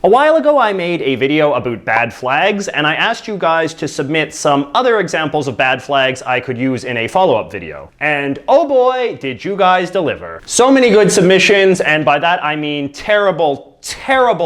A while ago I made a video about bad flags, and I asked you guys to submit some other examples of bad flags I could use in a follow-up video. And oh boy, did you guys deliver. So many good submissions, and by that I mean terrible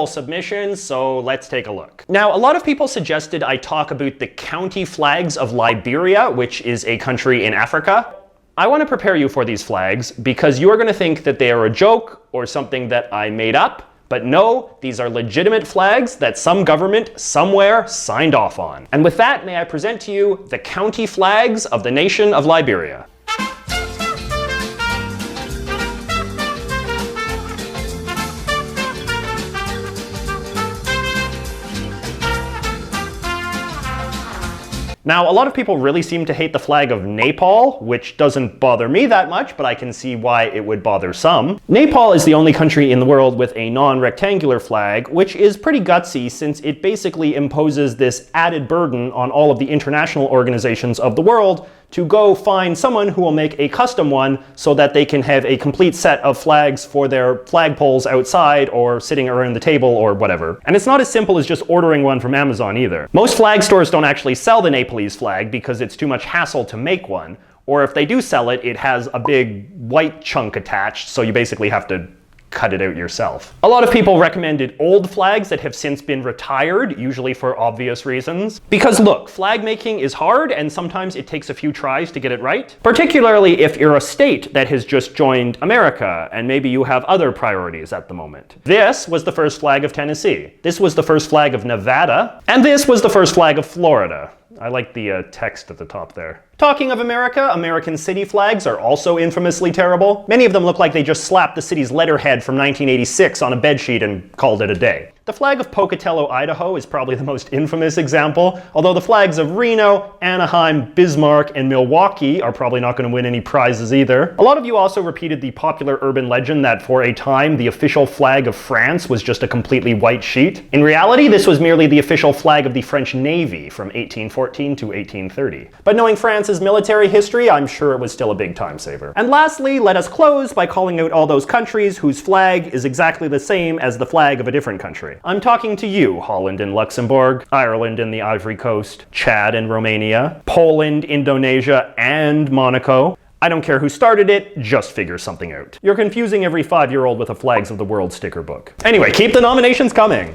submissions, so let's take a look. Now, a lot of people suggested I talk about the county flags of Liberia, which is a country in Africa. I want to prepare you for these flags because you are going to think that they are a joke or something that I made up. But no, these are legitimate flags that some government somewhere signed off on. And with that, may I present to you the county flags of the nation of Liberia. Now, a lot of people really seem to hate the flag of Nepal, which doesn't bother me that much, but I can see why it would bother some. Nepal is the only country in the world with a non-rectangular flag, which is pretty gutsy since it basically imposes this added burden on all of the international organizations of the world to go find someone who will make a custom one so that they can have a complete set of flags for their flagpoles outside or sitting around the table or whatever. And it's not as simple as just ordering one from Amazon either. Most flag stores don't actually sell the Nepalese flag because it's too much hassle to make one. Or if they do sell it, it has a big white chunk attached, so you basically have to cut it out yourself. A lot of people recommended old flags that have since been retired, usually for obvious reasons. Because look, flag making is hard and sometimes it takes a few tries to get it right. Particularly if you're a state that has just joined America and maybe you have other priorities at the moment. This was the first flag of Tennessee. This was the first flag of Nevada. And this was the first flag of Florida. I like the text at the top there. Talking of America, American city flags are also infamously terrible. Many of them look like they just slapped the city's letterhead from 1986 on a bedsheet and called it a day. The flag of Pocatello, Idaho is probably the most infamous example, although the flags of Reno, Anaheim, Bismarck, and Milwaukee are probably not going to win any prizes either. A lot of you also repeated the popular urban legend that for a time the official flag of France was just a completely white sheet. In reality, this was merely the official flag of the French Navy from 1814 to 1830. But knowing France's military history, I'm sure it was still a big time saver. And lastly, let us close by calling out all those countries whose flag is exactly the same as the flag of a different country. I'm talking to you, Holland and Luxembourg, Ireland and the Ivory Coast, Chad and Romania, Poland, Indonesia, and Monaco. I don't care who started it, just figure something out. You're confusing every 5-year-old with a Flags of the World sticker book. Anyway, keep the nominations coming!